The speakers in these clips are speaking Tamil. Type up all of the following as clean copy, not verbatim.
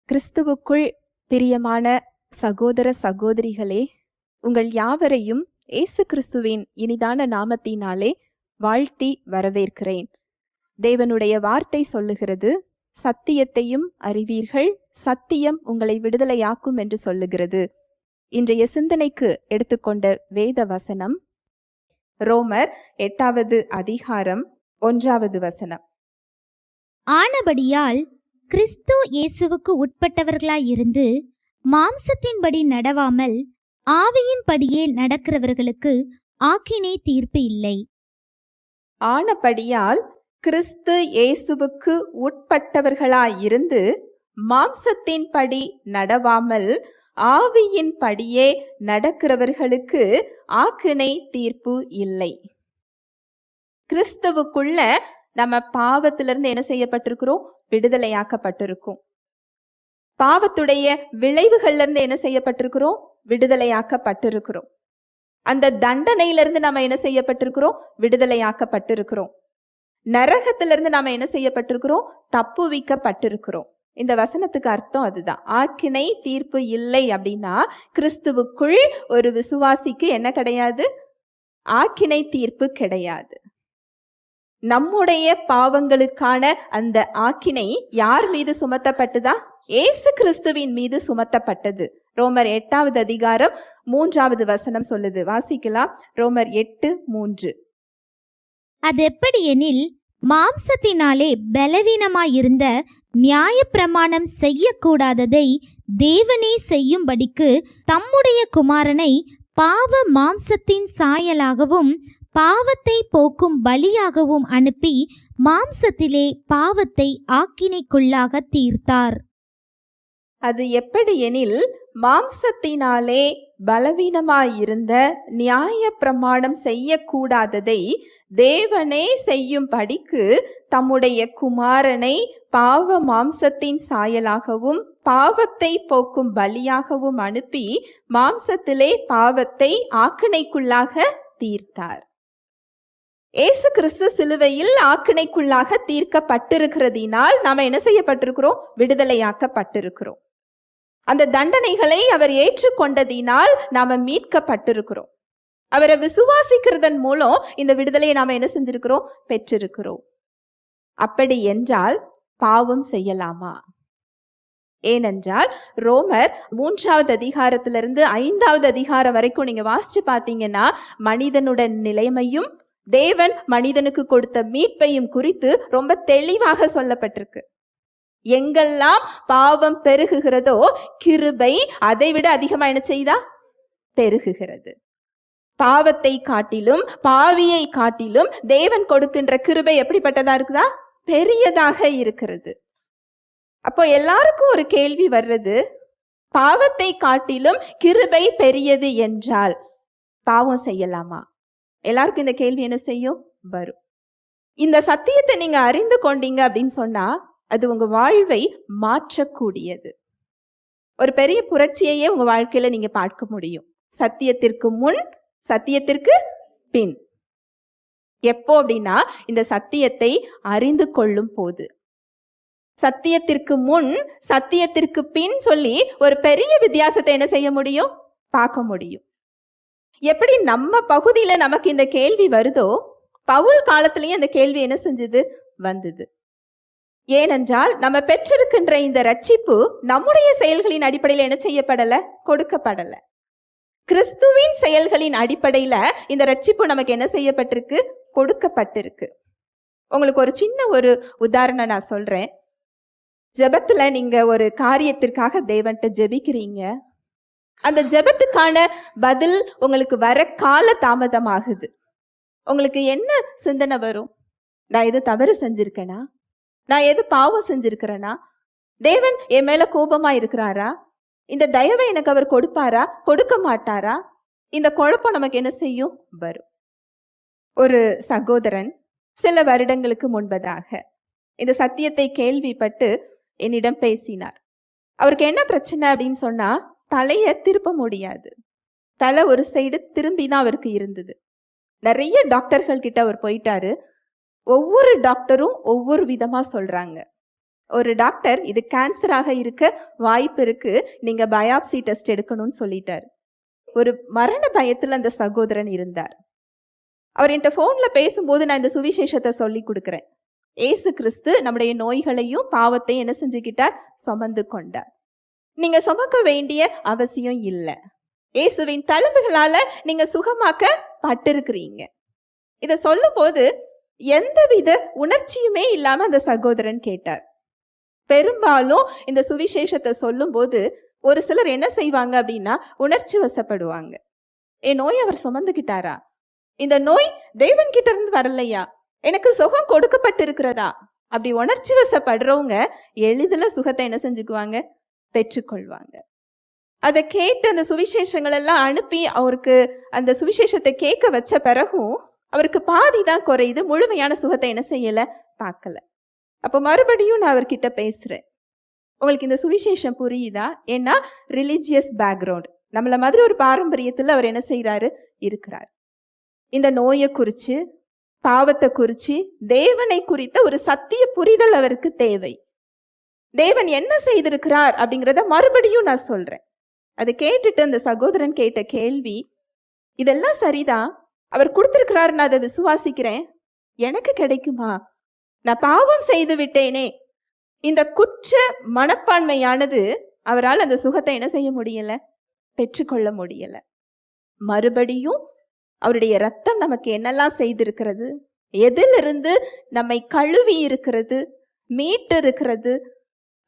கிறிஸ்துவுக்குள் பிரியமான சகோதர சகோதரிகளே, உங்கள் யாவரையும் இயேசு கிறிஸ்துவின் இனிதான நாமத்தினாலே வாழ்த்தி வரவேற்கிறேன். தேவனுடைய வார்த்தை சொல்லுகிறது, சத்தியத்தையும் அறிவீர்கள், சத்தியம் உங்களை விடுதலையாக்கும் என்று சொல்லுகிறது. இன்றைய சிந்தனைக்கு எடுத்துக்கொண்ட வேத வசனம் ரோமர் 8வது அதிகாரம் 1வது வசனம். ஆனபடியால் கிறிஸ்து இயேசுவுக்கு உட்பட்டவர்களாயிருந்து மாம்சத்தின்படி நடவாமல் ஆவியின்படியே நடக்கிறவர்களுக்கு ஆக்கினை தீர்ப்பு இல்லை. ஆனபடியால் கிறிஸ்து இயேசுவுக்கு உட்பட்டவர்களாயிருந்து மாம்சத்தின்படி நடவாமல் ஆவியின்படியே நடக்கிறவர்களுக்கு ஆக்கினை தீர்ப்பு இல்லை. கிறிஸ்துவுக்குள்ள நம்ம பாவத்திலிருந்து என்ன செய்யப்பட்டிருக்கிறோம்? விடுதலையாக்கப்பட்டிருக்கும். பாவத்துடைய விளைவுகள்ல இருந்து என்ன செய்யப்பட்டிருக்கிறோம்? விடுதலையாக்கப்பட்டிருக்கிறோம். அந்த தண்டனையிலிருந்து நாம என்ன செய்யப்பட்டிருக்கிறோம்? விடுதலையாக்கப்பட்டிருக்கிறோம். நரகத்திலிருந்து நாம என்ன செய்யப்பட்டிருக்கிறோம்? தப்புவிக்கப்பட்டிருக்கிறோம். இந்த வசனத்துக்கு அர்த்தம் அதுதான். ஆக்கினை தீர்ப்பு இல்லை அப்படின்னா கிறிஸ்துவுக்குள் ஒரு விசுவாசிக்கு என்ன கிடையாது? ஆக்கினை தீர்ப்பு கிடையாது. நம்முடைய பாவங்களுக்கான அந்த ஆக்கினை யார் மீது சுமத்தப்பட்டதா? இயேசு கிறிஸ்துவின் மீது சுமத்தப்பட்டது. ரோமர் 8வது அதிகாரம் 3வது வசனம் சொல்லுது. வாசிக்கலாம். ரோமர் 8:3. அது எப்படி எனில், மாம்சத்தினாலே பலவீனமாயிருந்த நியாயப்பிரமாணம் செய்யக்கூடாததை தேவனே செய்யும்படிக்கு தம்முடைய குமாரனை பாவ மாம்சத்தின் சாயலாகவும் பாவத்தை போக்கும் பலியாகவும் அனுப்பி மாம்சத்திலே பாவத்தை ஆக்கினைக்குள்ளாக தீர்த்தார். அது எப்படி எனில், மாம்சத்தினாலே பலவீனமாயிருந்த நியாய பிரமாணம் செய்யக்கூடாததை தேவனே செய்யும்படிக்கு தம்முடைய குமாரனை பாவ மாம்சத்தின் சாயலாகவும் பாவத்தை போக்கும் பலியாகவும் அனுப்பி மாம்சத்திலே பாவத்தை ஆக்கினைக்குள்ளாக தீர்த்தார். இயேசு கிறிஸ்து சிலுவையில் ஆக்கினைக்குள்ளாக தீர்க்கப்பட்டிருக்கிறதினால் நாம என்ன செய்யப்பட்டிருக்கிறோம்? விடுதலையாக்கப்பட்டிருக்கிறோம். அந்த தண்டனைகளை அவர் ஏற்றுக்கொண்டதினால் நாம மீட்கப்பட்டிருக்கிறோம். அவரை விசுவாசிக்கிறதன் மூலம் இந்த விடுதலையை நாம என்ன செஞ்சிருக்கிறோம்? பெற்றிருக்கிறோம். அப்படி என்றால் பாவம் செய்யலாமா? ஏனென்றால் ரோமர் 3வது அதிகாரத்திலிருந்து 5வது அதிகாரம் வரைக்கும் நீங்க வாசிச்சு பார்த்தீங்கன்னா மனிதனுடன் நிலைமையும் தேவன் மனிதனுக்கு கொடுத்த மீட்பையும் குறித்து ரொம்ப தெளிவாக சொல்லப்பட்டிருக்கு. எங்கெல்லாம் பாவம் பெருகுகிறதோ கிருபை அதை விட அதிகமா என்ன செய்தா? பெருகுகிறது. பாவத்தை காட்டிலும் பாவியை காட்டிலும் தேவன் கொடுக்கின்ற கிருபை எப்படிப்பட்டதா இருக்குதா? பெரியதாக இருக்கிறது. அப்போ எல்லாருக்கும் ஒரு கேள்வி வர்றது, பாவத்தை காட்டிலும் கிருபை பெரியது என்றால் பாவம் செய்யலாமா? எல்லாருக்கும் இந்த கேள்வி என்ன செய்யும்? வரும். இந்த சத்தியத்தை நீங்க அறிந்து கொண்டீங்க அப்படின்னு சொன்னா அது உங்க வாழ்வை மாற்றக்கூடியது. ஒரு பெரிய புரட்சியையே உங்க வாழ்க்கையில நீங்க பார்க்க முடியும். சத்தியத்திற்கு முன், சத்தியத்திற்கு பின். எப்போ அப்படின்னா இந்த சத்தியத்தை அறிந்து கொள்ளும் போது. சத்தியத்திற்கு முன், சத்தியத்திற்கு பின் சொல்லி ஒரு பெரிய வித்தியாசத்தை என்ன செய்ய முடியும்? பார்க்க முடியும். எப்படி நம்ம பகுதியில நமக்கு இந்த கேள்வி வருதோ, பவுல் காலத்திலேயே அந்த கேள்வி என்ன செஞ்சது? வந்தது. ஏனென்றால் நம்ம பெற்றிருக்கின்ற இந்த ரட்சிப்பு நம்முடைய செயல்களின் அடிப்படையில் என்ன செய்யப்படல? கொடுக்கப்படல. கிறிஸ்துவின் செயல்களின் அடிப்படையில இந்த ரட்சிப்பு நமக்கு என்ன செய்யப்பட்டிருக்கு? கொடுக்கப்பட்டிருக்கு. உங்களுக்கு ஒரு சின்ன ஒரு உதாரணம் நான் சொல்றேன். ஜெபத்துல நீங்க ஒரு காரியத்திற்காக தேவன்கிட்ட ஜெபிக்கிறீங்க. அந்த ஜெபத்துக்கான பதில் உங்களுக்கு வர கால தாமதமாகுது. உங்களுக்கு என்ன சிந்தனை வரும்? நான் எது தவறு செஞ்சிருக்கேனா? நான் எது பாவம் செஞ்சிருக்கிறேனா? தேவன் என் மேல கோபமா இருக்கிறாரா? இந்த தயவை எனக்கு அவர் கொடுப்பாரா? கொடுக்க மாட்டாரா? இந்த குழப்பம் நமக்கு என்ன செய்யும்? வரும். ஒரு சகோதரன் சில வருடங்களுக்கு முன்பதாக இந்த சத்தியத்தை கேள்விப்பட்டு என்னிடம் பேசினார். அவருக்கு என்ன பிரச்சனை அப்படின்னு சொன்னா, தலையை திருப்ப முடியாது. தலை ஒரு சைடு திரும்பி தான் அவருக்கு இருந்தது. நிறைய டாக்டர்கள் கிட்ட அவர் போயிட்டாரு. ஒவ்வொரு டாக்டரும் ஒவ்வொரு விதமா சொல்றாங்க. ஒரு டாக்டர் இது கேன்சராக இருக்க வாய்ப்பு இருக்கு, நீங்க பயாப்சி டெஸ்ட் எடுக்கணும்னு சொல்லிட்டார். ஒரு மரண பயத்தில் அந்த சகோதரன் இருந்தார். அவர் என்கிட்ட ஃபோன்ல பேசும்போது நான் இந்த சுவிசேஷத்தை சொல்லி கொடுக்குறேன். ஏசு கிறிஸ்து நம்முடைய நோய்களையும் பாவத்தையும் என்ன செஞ்சுக்கிட்டார்? சுமந்து கொண்டார். நீங்க சுமக்க வேண்டிய அவசியம் இல்லை. இயேசுவின் தழும்புகளால நீங்க சுகமாக்க பட்டிருக்கிறீங்க. இதை சொல்லும் போது எந்தவித உணர்ச்சியுமே இல்லாம அந்த சகோதரன் கேட்டார். பெரும்பாலும் இந்த சுவிசேஷத்தை சொல்லும் போது ஒரு சிலர் என்ன செய்வாங்க அப்படின்னா உணர்ச்சி வசப்படுவாங்க. என் நோய் அவர் சுமந்துக்கிட்டாரா? இந்த நோய் தேவன் கிட்ட இருந்து வரலையா? எனக்கு சுகம் கொடுக்கப்பட்டிருக்கிறதா? அப்படி உணர்ச்சி வசப்படுறவங்க எளிதில் சுகத்தை என்ன செஞ்சுக்குவாங்க? பெற்றுக்கொள்வாங்க. அதை கேட்டு அந்த சுவிசேஷங்கள் எல்லாம் அனுப்பி அவருக்கு அந்த சுவிசேஷத்தை கேட்க வச்ச பிறகும் அவருக்கு பாதி தான் குறையுது, முழுமையான சுகத்தை என்ன செய்யல? பார்க்கல. அப்போ மறுபடியும் நான் அவர்கிட்ட பேசுறேன், உங்களுக்கு இந்த சுவிசேஷம் புரியுதா? ஏன்னா ரிலிஜியஸ் பேக்ரவுண்ட், நம்மள மாதிரி ஒரு பாரம்பரியத்தில் அவர் என்ன செய்யறாரு? இருக்கிறார். இந்த நோயை குறித்து, பாவத்தை குறித்து, தேவனை குறித்த ஒரு சத்திய புரிதல் அவருக்கு தேவை. தேவன் என்ன செய்திருக்கிறார் அப்படிங்கிறத மறுபடியும் நான் சொல்றேன். அதை கேட்டுட்டு அந்த சகோதரன் கேட்ட கேள்வி, இதெல்லாம் சரிதான், அவர் கொடுத்திருக்கிறார், நான் அதை விசுவாசிக்கிறேன், எனக்கு கிடைக்குமா? நான் பாவம் செய்து விட்டேனே. இந்த குற்ற மனப்பான்மையானது அவரால் அந்த சுகத்தை என்ன செய்ய முடியல? பெற்றுக்கொள்ள முடியல. மறுபடியும் அவருடைய ரத்தம் நமக்கு என்னெல்லாம் செய்திருக்கிறது, எதிலிருந்து நம்மை கழுவி இருக்கிறது, மீட்டு இருக்கிறது,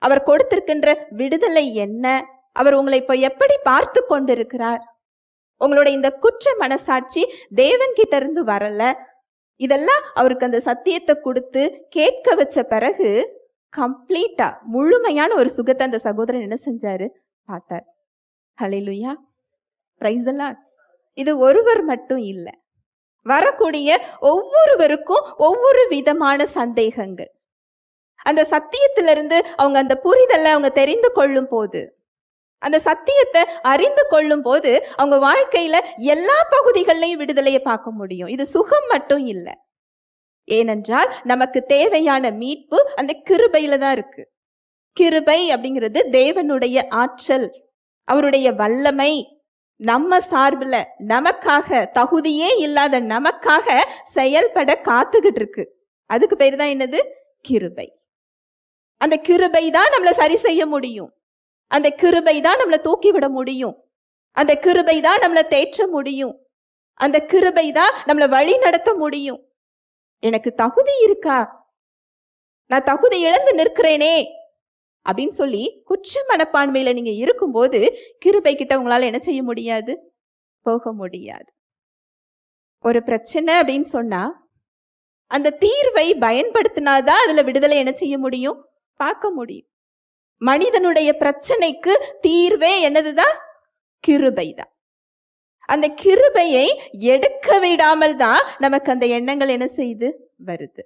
அவர் கொடுத்திருக்கின்ற விடுதலை என்ன, அவர் உங்களை இப்போ எப்படி பார்த்து கொண்டிருக்கிறார், உங்களுடைய இந்த குற்ற மனசாட்சி தேவன் கிட்ட இருந்து வரல, இதெல்லாம் அவருக்கு அந்த சத்தியத்தை கொடுத்து கேட்க வச்ச பிறகு கம்ப்ளீட்டா முழுமையான ஒரு சுகத்தை அந்த சகோதரன் என்ன செஞ்சாரு? பார்த்தார். ஹல்லேலூயா, பிரைஸ் தி லார்ட். இது ஒருவர் மட்டும் இல்லை, வரக்கூடிய ஒவ்வொருவருக்கும் ஒவ்வொரு விதமான சந்தேகங்கள். அந்த சத்தியத்திலிருந்து அவங்க அந்த புரிதலை அவங்க தெரிந்து கொள்ளும் போது, அந்த சத்தியத்தை அறிந்து கொள்ளும் போது அவங்க வாழ்க்கையில எல்லா பகுதிகளையும் விடுதலையை பார்க்க முடியும். இது சுகம் மட்டும் இல்லை. ஏனென்றால் நமக்கு தேவையான மீட்பு அந்த கிருபையில தான் இருக்கு. கிருபை அப்படிங்கிறது தேவனுடைய ஆற்றல், அவருடைய வல்லமை நம்ம சார்பில் நமக்காக, தகுதியே இல்லாத நமக்காக செயல்பட காத்துக்கிட்டு இருக்கு. அதுக்கு பேர் தான் என்னது? கிருபை. அந்த கிருபை தான் நம்மளை சரி செய்ய முடியும். அந்த கிருபை தான் நம்மளை தூக்கிவிட முடியும். அந்த கிருபை தான் நம்மளை தேற்ற முடியும். அந்த கிருபை தான் நம்மளை வழி நடத்த முடியும். எனக்கு தகுதி இருக்கா? நான் தகுதி இழந்து நிற்கிறேனே அப்படின்னு சொல்லி குற்ற மனப்பான்மையில நீங்க இருக்கும்போது கிருபை கிட்ட உங்களால என்ன செய்ய முடியாது? போக முடியாது. ஒரு பிரச்சனை அப்படின்னு சொன்னா அந்த தீர்வை பயன்படுத்தினாதான் அதுல விடுதலை என்ன செய்ய முடியும்? பார்க்க முடியும். மனிதனுடைய பிரச்சனைக்கு தீர்வே என்னதுதான்? கிருபை தான். அந்த கிருபையை எடுக்க விடாமல் தான் நமக்கு அந்த எண்ணங்கள் என்ன செய்து வருது?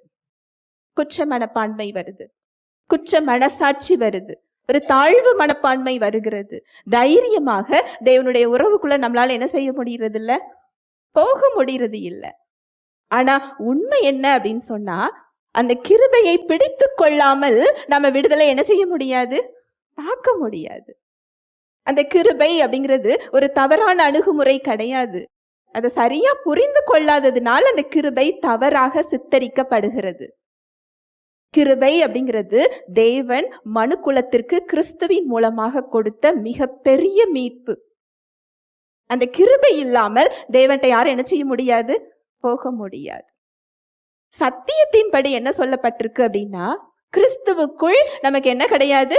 குற்ற மனப்பான்மை வருது, குற்ற மனசாட்சி வருது, ஒரு தாழ்வு மனப்பான்மை வருகிறது. தைரியமாக தேவனுடைய உறவுக்குள்ள நம்மளால என்ன செய்ய முடியறது இல்ல? போக முடியறது இல்லை. ஆனா உண்மை என்ன அப்படின்னு சொன்னா, அந்த கிருபையை பிடித்து கொள்ளாமல் நம்ம விடுதலை என்ன செய்ய முடியாது? பார்க்க முடியாது. அந்த கிருபை அப்படிங்கிறது ஒரு தவறான அணுகுமுறை கிடையாது. அதை சரியா புரிந்து கொள்ளாததுனால அந்த கிருபை தவறாக சித்தரிக்கப்படுகிறது. கிருபை அப்படிங்கிறது தேவன் மனுக்குலத்திற்கு கிறிஸ்துவின் மூலமாக கொடுத்த மிகப்பெரிய மீட்பு. அந்த கிருபை இல்லாமல் தேவன்கிட்ட யாரும் என்ன செய்ய முடியாது? போக முடியாது. சத்தியத்தின்படி என்ன சொல்லப்பட்டிருக்கு அப்படின்னா, கிறிஸ்துவுக்குள் நமக்கு என்ன கிடையாது?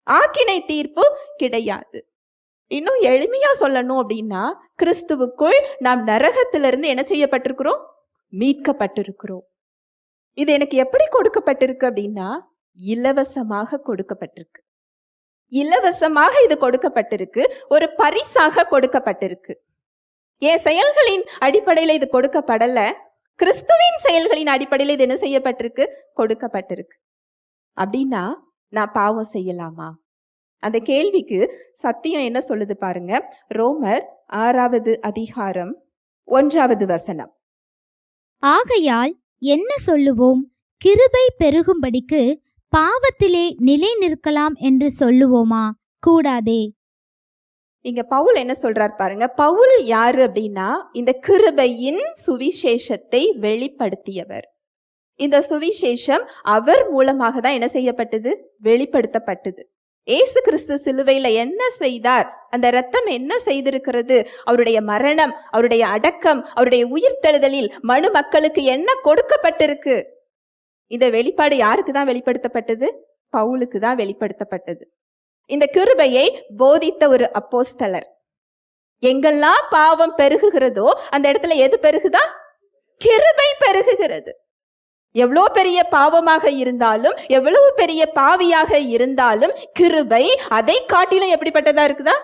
ஆக்கினை தீர்ப்பு கிடையாது. இன்னும் எளிமையா சொல்லணும் அப்படின்னா, கிறிஸ்துவுக்குள் நாம் நரகத்திலிருந்து என்ன செய்யப்பட்டிருக்கிறோம்? மீட்கப்பட்டிருக்கிறோம். இது எனக்கு எப்படி கொடுக்கப்பட்டிருக்கு அப்படின்னா, இலவசமாக கொடுக்கப்பட்டிருக்கு. இலவசமாக இது கொடுக்கப்பட்டிருக்கு, ஒரு பரிசாக கொடுக்கப்பட்டிருக்கு. என் செயல்களின் அடிப்படையில் இது கொடுக்கப்படல, கிறிஸ்துவின் செயல்களின் அடிப்படையில் இது என்ன செய்யப்பட்டிருக்கு? கொடுக்கப்பட்டிருக்கு. அப்படின்னா நான் பாவம் செய்யலாமா? அந்த கேள்விக்கு சத்தியம் என்ன சொல்லுது பாருங்க. ரோமர் 6வது அதிகாரம் 1வது வசனம். ஆகையால் என்ன சொல்லுவோம்? கிருபை பெருகும்படிக்கு பாவத்திலே நிலை நிற்கலாம் என்று சொல்லுவோமா? கூடாதே. இங்க பவுல் என்ன சொல்றார் பாருங்க. பவுல் யாரு அப்படின்னா, இந்த கிருபையின் சுவிசேஷத்தை வெளிப்படுத்தியவர். இந்த சுவிசேஷம் அவர் மூலமாக தான் என்ன செய்யப்பட்டது? வெளிப்படுத்தப்பட்டது. இயேசு கிறிஸ்து சிலுவையில என்ன செய்தார், அந்த இரத்தம் என்ன செய்திருக்கிறது, அவருடைய மரணம், அவருடைய அடக்கம், அவருடைய உயிர்த்தெழுதலில் மனு மக்களுக்கு என்ன கொடுக்கப்பட்டிருக்கு, இந்த வெளிப்பாடு யாருக்கு தான் வெளிப்படுத்தப்பட்டது? பவுலுக்கு தான் வெளிப்படுத்தப்பட்டது. இந்த கிருபையை போதித்த ஒரு அப்போஸ்தலர். எங்கெல்லாம் பாவம் பெருகுகிறதோ அந்த இடத்துல எது பெருகுதா? கிருபை பெருகுகிறது. எவ்வளோ பெரிய பாவமாக இருந்தாலும், எவ்வளவு பெரிய பாவியாக இருந்தாலும், கிருபை அதை காட்டிலும் எப்படிப்பட்டதா இருக்குதா?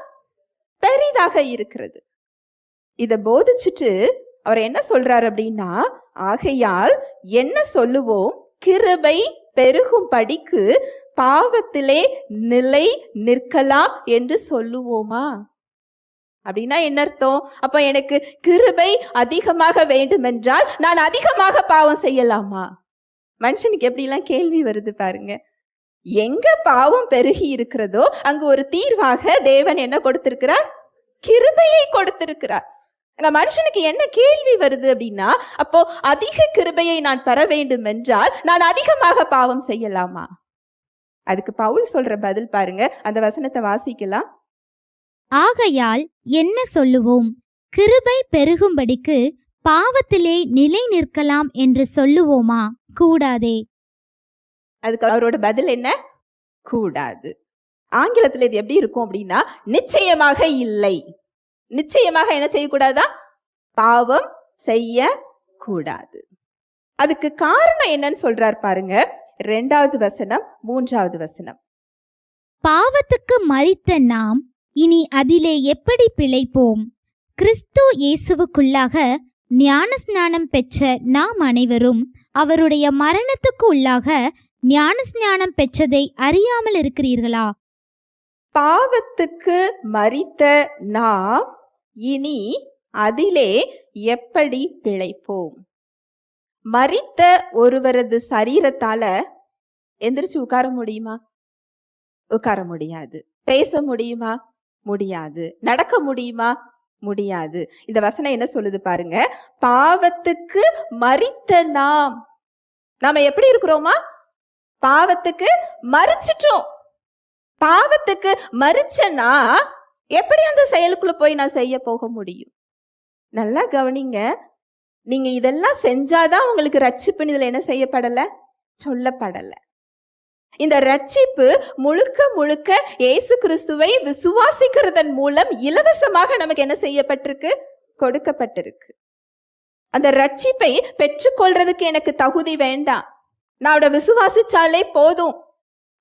பெரிதாக இருக்கிறது. இத போதிச்சுட்டு அவர் என்ன சொல்றாரு அப்படின்னா, ஆகையால் என்ன சொல்லுவோம்? கிருபை பெருகும் படிக்கு பாவத்திலே நிலை நிற்கலாம் என்று சொல்லுவோமா? அப்படின்னா என்ன அர்த்தம்? அப்ப எனக்கு கிருபை அதிகமாக வேண்டுமென்றால் நான் அதிகமாக பாவம் செய்யலாமா? மனுஷனுக்கு எப்படிலாம் கேள்வி வருது பாருங்க. எங்க பாவம் பெருகி இருக்கிறதோ அங்கு ஒரு தீர்வாக தேவன் என்ன கொடுத்திருக்கிறார்? கிருபையை கொடுத்திருக்கிறார். அங்க மனுஷனுக்கு என்ன கேள்வி வருது அப்படின்னா, அப்போ அதிக கிருபையை நான் பெற வேண்டும் என்றால் நான் அதிகமாக பாவம் செய்யலாமா? அதுக்கு பவுல் சொல்ற பதில் பாருங்க. அந்த வசனத்தை வாசிக்கலாம். ஆகையால் என்ன சொல்லுவோம்? கிருபை பெருகும்படிக்கு பாவத்திலே நிலை நிற்கலாம் என்று சொல்லுவோமா? கூடாதே. அதுக்கு அவரோட பதில் என்ன? கூடாது. ஆங்கிலத்தில் இது எப்படி இருக்கும் அப்படின்னா, நிச்சயமாக இல்லை. நிச்சயமாக என்ன செய்யக்கூடாதா? பாவம் செய்ய கூடாது. அதுக்கு காரணம் என்னன்னு சொல்றார் பாருங்க. 2வது வசனம் 3வது வசனம். பாவத்துக்கு மரித்த நாம் இனி அதிலே எப்படி பிழைப்போம்? கிறிஸ்து இயேசுவுக்குள்ளாக ஞானஸ்நானம் பெற்ற நாம் அனைவரும் அவருடைய மரணத்துக்கு உள்ளாக ஞானஸ்நானம் பெற்றதை அறியாமல் இருக்கிறீர்களா? பாவத்துக்கு மரித்த நாம் இனி அதிலே எப்படி பிழைப்போம்? மரித்த ஒருவரது சரீரத்தால எந்திரிச்சு உட்கார முடியுமா? உட்கார முடியாது. பேச முடியுமா? முடியாது. நடக்க முடியுமா? முடியாது. இந்த வசனம் என்ன சொல்லுது பாருங்க. பாவத்துக்கு மரித்த நாம எப்படி இருக்கிறோமா? பாவத்துக்கு மரிச்சிட்டோம். பாவத்துக்கு மரிச்சனா எப்படி அந்த செயலுக்குள்ள போய் நான் செய்ய போக முடியும்? நல்லா கவனிங்க. நீங்க இதெல்லாம் செஞ்சாதான் உங்களுக்கு ரட்சிப்புன்னு இதுல என்ன செய்யப்படல? சொல்லப்படல. இந்த ரட்சிப்பு முழுக்க முழுக்க இயேசு கிறிஸ்துவை விசுவாசிக்கிறதன் மூலம் இலவசமாக நமக்கு என்ன செய்யப்பட்டிருக்கு? கொடுக்கப்பட்டிருக்கு. அந்த ரட்சிப்பை பெற்றுக்கொள்றதுக்கு எனக்கு தகுதி வேண்டாம். நான் அவட விசுவாசிச்சாலே போதும்.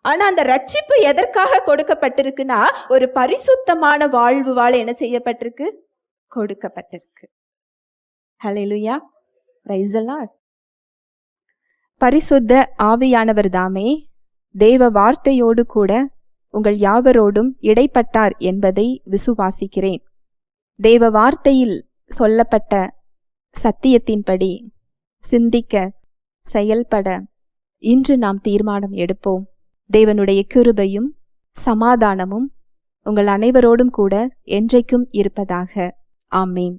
ஆனா அந்த ரட்சிப்பு எதற்காக கொடுக்கப்பட்டிருக்குன்னா, ஒரு பரிசுத்தமான வாழ்வு வாழ என்ன செய்யப்பட்டிருக்கு? கொடுக்கப்பட்டிருக்கு. ஹல்லேலூயா, பிரைஸ் தி லார்ட். பரிசுத்த ஆவியானவர் தாமே தேவ வார்த்தையோடு கூட உங்கள் யாவரோடும் இடைப்பட்டார் என்பதை விசுவாசிக்கிறேன். தேவ வார்த்தையில் சொல்லப்பட்ட சத்தியத்தின்படி சிந்திக்க, செயல்பட இன்று நாம் தீர்மானம் எடுப்போம். தேவனுடைய கிருபையும் சமாதானமும் உங்கள் அனைவரோடும் கூட என்றைக்கும் இருப்பதாக. ஆமேன்.